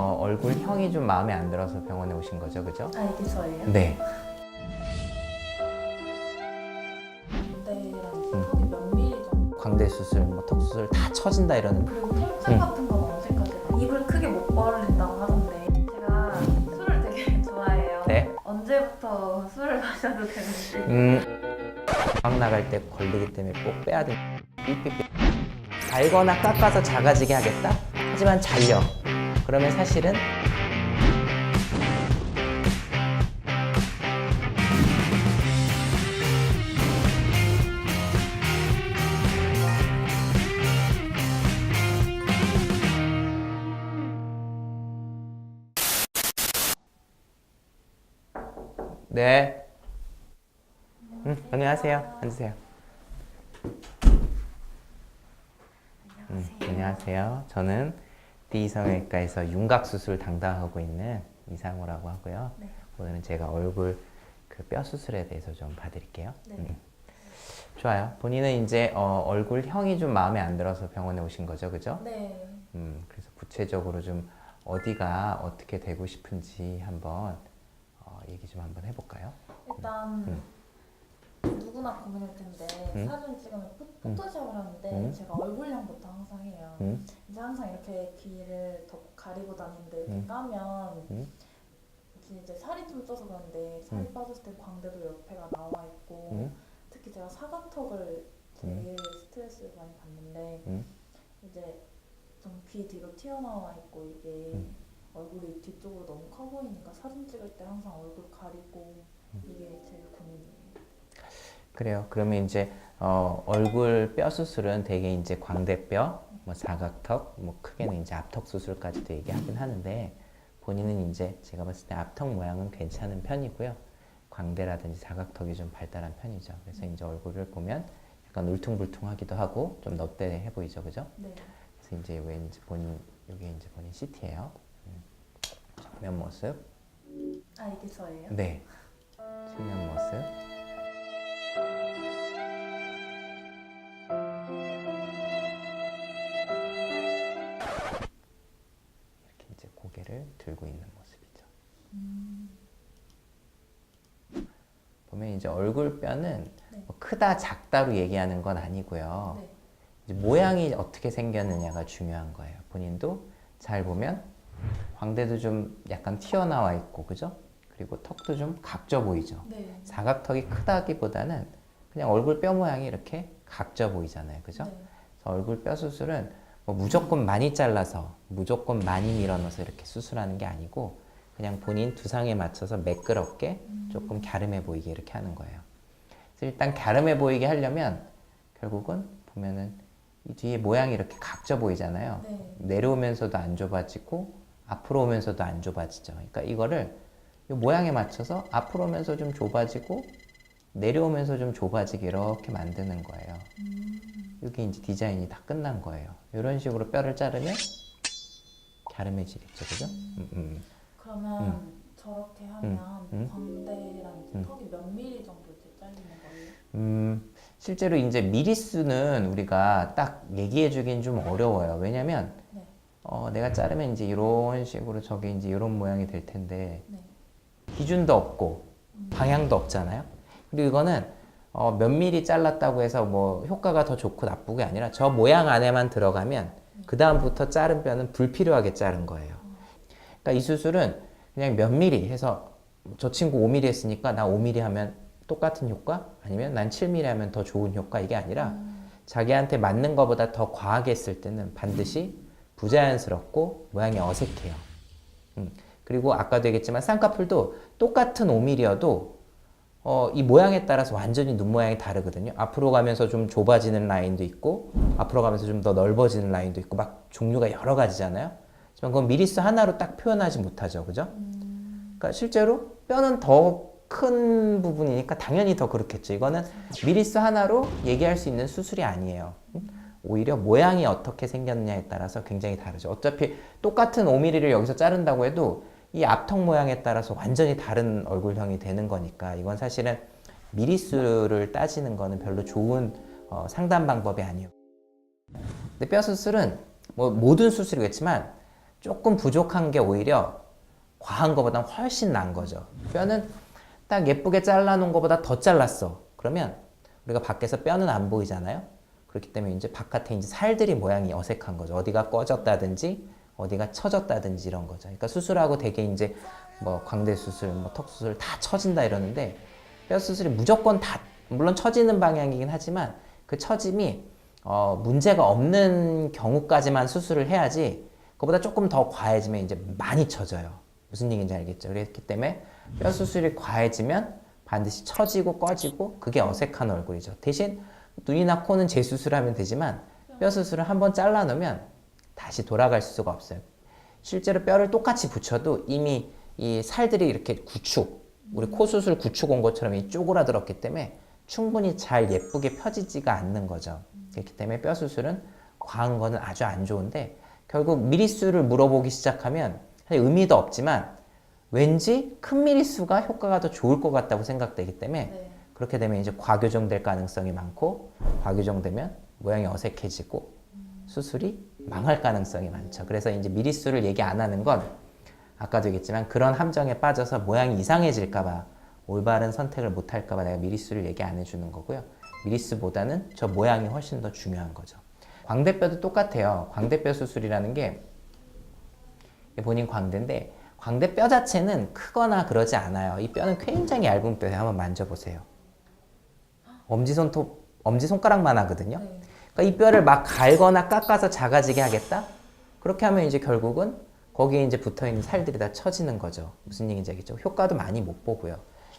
얼굴형이 좀 마음에 안 들어서 병원에 오신 거죠, 그죠? 아, 이게 저예요? 네. 광대랑 턱이 몇 미리 정도? 광대 수술, 턱 수술 다 처진다 이러는. 그리고 통증 같은 건 언제까지? 입을 크게 못 벌린다고 하던데 제가 술을 되게 좋아해요. 네. 언제부터 술을 마셔도 되는지. 막 나갈 때 걸리기 때문에 꼭 빼야 돼. 삐삐삐. 달거나 깎아서 작아지게 하겠다? 하지만 잘려. 그러면 사실은 네. 안녕하세요. 앉으세요. 안녕하세요. 저는 D성형외과에서 윤곽수술 담당하고 있는 이상호라고 하고요. 네. 오늘은 제가 얼굴 그 뼈 수술에 대해서 좀 봐드릴게요. 네. 좋아요. 본인은 이제 얼굴형이 좀 마음에 안 들어서 병원에 오신 거죠, 그죠? 네. 그래서 구체적으로 좀 어디가 어떻게 되고 싶은지 한번 얘기 좀 한번 해볼까요? 일단 누구나 고민일 텐데 사진 찍으면 포토샵을 하는데 제가 얼굴형부터 항상 해요. 이제 항상 이렇게 귀를 더 가리고 다니는데 이렇게 까면 이제 살이 좀 쪄서 그런데 살이 빠졌을 때 광대도 옆에가 나와 있고 특히 제가 사각턱을 제일 스트레스를 많이 받는데 이제 좀 귀 뒤로 튀어나와 있고 이게 얼굴이 뒤쪽으로 너무 커 보이니까 사진 찍을 때 항상 얼굴 가리고 이게 제일 고민이에요. 그래요. 그러면 이제 얼굴 뼈 수술은 대개 이제 광대뼈, 뭐 사각턱, 뭐 크게는 이제 앞턱 수술까지도 얘기하긴 하는데 본인은 이제 제가 봤을 때 앞턱 모양은 괜찮은 편이고요. 광대라든지 사각턱이 좀 발달한 편이죠. 그래서 이제 얼굴을 보면 약간 울퉁불퉁하기도 하고 좀 넙대해 보이죠, 그죠? 네. 그래서 이제 왠지 본인 이게 이제 본인 CT예요. 정면 모습. 아, 이게 저예요? 네. 측면 모습. 이렇게 이제 고개를 들고 있는 모습이죠. 보면 이제 얼굴뼈는 네. 뭐 크다 작다로 얘기하는 건 아니고요. 네. 이제 모양이 어떻게 생겼느냐가 중요한 거예요. 본인도 잘 보면 광대도 좀 약간 튀어나와 있고, 그죠? 그리고 턱도 좀 각져 보이죠. 네. 사각턱이 크다기보다는 그냥 얼굴 뼈 모양이 이렇게 각져 보이잖아요, 그죠? 네. 그래서 얼굴 뼈 수술은 뭐 무조건 많이 잘라서 무조건 많이 밀어넣어서 이렇게 수술하는 게 아니고 그냥 본인 두상에 맞춰서 매끄럽게 조금 갸름해 보이게 이렇게 하는 거예요. 그래서 일단 갸름해 보이게 하려면 결국은 보면은 이 뒤에 모양이 이렇게 각져 보이잖아요. 네. 내려오면서도 안 좁아지고 앞으로 오면서도 안 좁아지죠. 그러니까 이거를 이 모양에 맞춰서 앞으로 오면서 좀 좁아지고 내려오면서 좀 좁아지게 이렇게 만드는 거예요. 이게 이제 디자인이 다 끝난 거예요. 이런 식으로 뼈를 자르면 갸름해지겠죠, 그죠? 그러면 저렇게 하면 광대랑 이제 턱이 몇 미리 정도 이제 잘리는 거예요? 실제로 이제 미리수는 우리가 딱 얘기해 주긴 좀 어려워요. 왜냐면 네. 내가 자르면 이제 이런 식으로 저게 이제 이런 모양이 될 텐데 네. 기준도 없고 방향도 없잖아요. 그리고 이거는 몇 미리 잘랐다고 해서 뭐 효과가 더 좋고 나쁘게 아니라 저 모양 안에만 들어가면 그 다음부터 자른 뼈는 불필요하게 자른 거예요. 그러니까 이 수술은 그냥 몇 미리 해서 저 친구 5mm 했으니까 나 5mm 하면 똑같은 효과? 아니면 난 7mm 하면 더 좋은 효과? 이게 아니라 자기한테 맞는 것보다 더 과하게 했을 때는 반드시 부자연스럽고 모양이 어색해요. 그리고 아까도 얘기했지만 쌍꺼풀도 똑같은 5mm여도 이 모양에 따라서 완전히 눈 모양이 다르거든요. 앞으로 가면서 좀 좁아지는 라인도 있고 앞으로 가면서 좀 더 넓어지는 라인도 있고 막 종류가 여러 가지잖아요. 하지만 그건 미리수 하나로 딱 표현하지 못하죠. 그죠? 그러니까 실제로 뼈는 더 큰 부분이니까 당연히 더 그렇겠죠. 이거는 미리수 하나로 얘기할 수 있는 수술이 아니에요. 오히려 모양이 어떻게 생겼느냐에 따라서 굉장히 다르죠. 어차피 똑같은 5mm를 여기서 자른다고 해도 이 앞턱 모양에 따라서 완전히 다른 얼굴형이 되는 거니까 이건 사실은 미리수를 따지는 거는 별로 좋은 상담 방법이 아니에요. 근데 뼈 수술은 뭐 모든 수술이겠지만 조금 부족한 게 오히려 과한 것보다 훨씬 나은 거죠. 뼈는 딱 예쁘게 잘라놓은 것보다 더 잘랐어. 그러면 우리가 밖에서 뼈는 안 보이잖아요. 그렇기 때문에 이제 바깥에 이제 살들이 모양이 어색한 거죠. 어디가 꺼졌다든지 어디가 처졌다든지 이런 거죠. 그러니까 수술하고 되게 이제 뭐 광대 수술, 뭐 턱 수술 다 처진다 이러는데 뼈 수술이 무조건 다 물론 처지는 방향이긴 하지만 그 처짐이 문제가 없는 경우까지만 수술을 해야지 그보다 조금 더 과해지면 이제 많이 처져요. 무슨 얘기인지 알겠죠? 그렇기 때문에 뼈 수술이 과해지면 반드시 처지고 꺼지고 그게 어색한 얼굴이죠. 대신 눈이나 코는 재수술하면 되지만 뼈 수술을 한번 잘라놓으면 다시 돌아갈 수가 없어요. 실제로 뼈를 똑같이 붙여도 이미 이 살들이 이렇게 구축, 우리 코 수술 구축 온 것처럼 이 쪼그라들었기 때문에 충분히 잘 예쁘게 펴지지가 않는 거죠. 그렇기 때문에 뼈 수술은 과한 거는 아주 안 좋은데 결국 미리수를 물어보기 시작하면 사실 의미도 없지만 왠지 큰 미리수가 효과가 더 좋을 것 같다고 생각되기 때문에 네. 그렇게 되면 이제 과교정될 가능성이 많고 과교정되면 모양이 어색해지고 수술이 망할 가능성이 많죠. 그래서 이제 미리수를 얘기 안 하는 건 아까도 얘기했지만 그런 함정에 빠져서 모양이 이상해질까봐 올바른 선택을 못 할까봐 내가 미리수를 얘기 안 해주는 거고요. 미리수보다는 저 모양이 훨씬 더 중요한 거죠. 광대뼈도 똑같아요. 광대뼈 수술이라는 게 본인 광대인데 광대뼈 자체는 크거나 그러지 않아요. 이 뼈는 굉장히 얇은 뼈예요. 한번 만져보세요. 엄지손가락만 하거든요. 네. 그러니까 이 뼈를 막 갈거나 깎아서 작아지게 하겠다? 그렇게 하면 이제 결국은 거기에 이제 붙어있는 살들이 다 처지는 거죠. 무슨 얘기인지 알겠죠? 효과도 많이 못 보고요.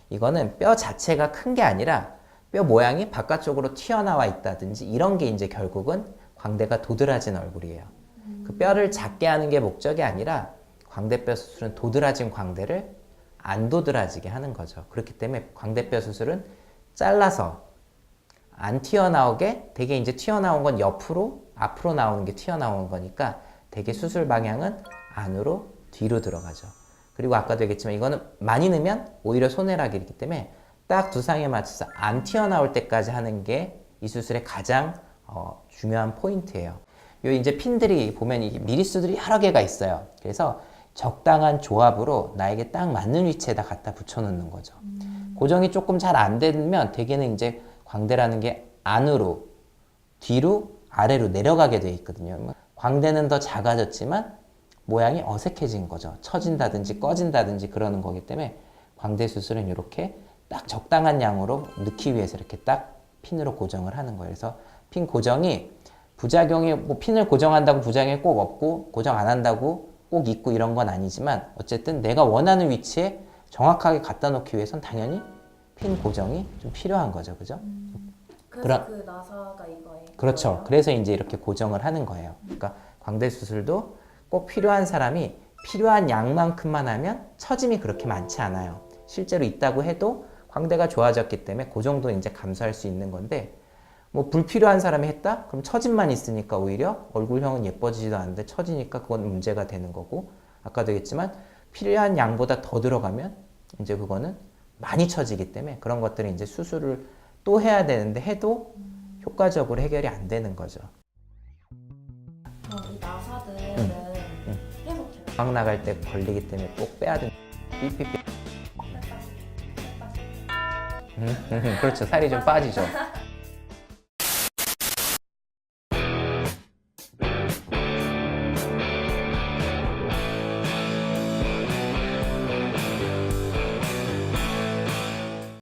이거는 뼈 자체가 큰 게 아니라 뼈 모양이 바깥쪽으로 튀어나와 있다든지 이런 게 이제 결국은 광대가 도드라진 얼굴이에요. 그 뼈를 작게 하는 게 목적이 아니라 광대뼈 수술은 도드라진 광대를 안 도드라지게 하는 거죠. 그렇기 때문에 광대뼈 수술은 잘라서 안 튀어나오게 되게 이제 튀어나온 건 옆으로 앞으로 나오는 게 튀어나오는 거니까 되게 수술 방향은 안으로 뒤로 들어가죠. 그리고 아까도 얘기했지만 이거는 많이 넣으면 오히려 손해락이기 때문에 딱 두상에 맞춰서 안 튀어나올 때까지 하는 게 이 수술의 가장 중요한 포인트예요. 요 이제 핀들이 보면 이 미리수들이 여러 개가 있어요. 그래서 적당한 조합으로 나에게 딱 맞는 위치에다 갖다 붙여놓는 거죠. 고정이 조금 잘 안 되면 대개는 이제 광대라는 게 안으로, 뒤로, 아래로 내려가게 돼 있거든요. 광대는 더 작아졌지만 모양이 어색해진 거죠. 처진다든지 꺼진다든지 그러는 거기 때문에 광대 수술은 이렇게 딱 적당한 양으로 넣기 위해서 이렇게 딱 핀으로 고정을 하는 거예요. 그래서 핀 고정이 부작용이 뭐 핀을 고정한다고 부작용이 꼭 없고 고정 안 한다고 꼭 있고 이런 건 아니지만 어쨌든 내가 원하는 위치에 정확하게 갖다 놓기 위해선 당연히 핀 고정이 좀 필요한 거죠. 그죠? 그래서 그 나사가 이거예요. 그렇죠. 거예요? 그래서 이제 이렇게 고정을 하는 거예요. 그러니까 광대 수술도 꼭 필요한 사람이 필요한 양만큼만 하면 처짐이 그렇게 많지 않아요. 실제로 있다고 해도 광대가 좋아졌기 때문에 그 정도 이제 감수할 수 있는 건데 뭐 불필요한 사람이 했다? 그럼 처짐만 있으니까 오히려 얼굴형은 예뻐지지도 않는데 처지니까 그건 문제가 되는 거고 아까도 얘기했지만 필요한 양보다 더 들어가면 이제 그거는 많이 처지기 때문에 그런 것들은 이제 수술을 또 해야 되는데 해도 효과적으로 해결이 안 되는 거죠. 그럼 이 나사들은 계속 돼요? 막 나갈 때 걸리기 때문에 꼭 빼야 된다. 삐삐삐. 그렇죠. 살이 좀 빠지죠.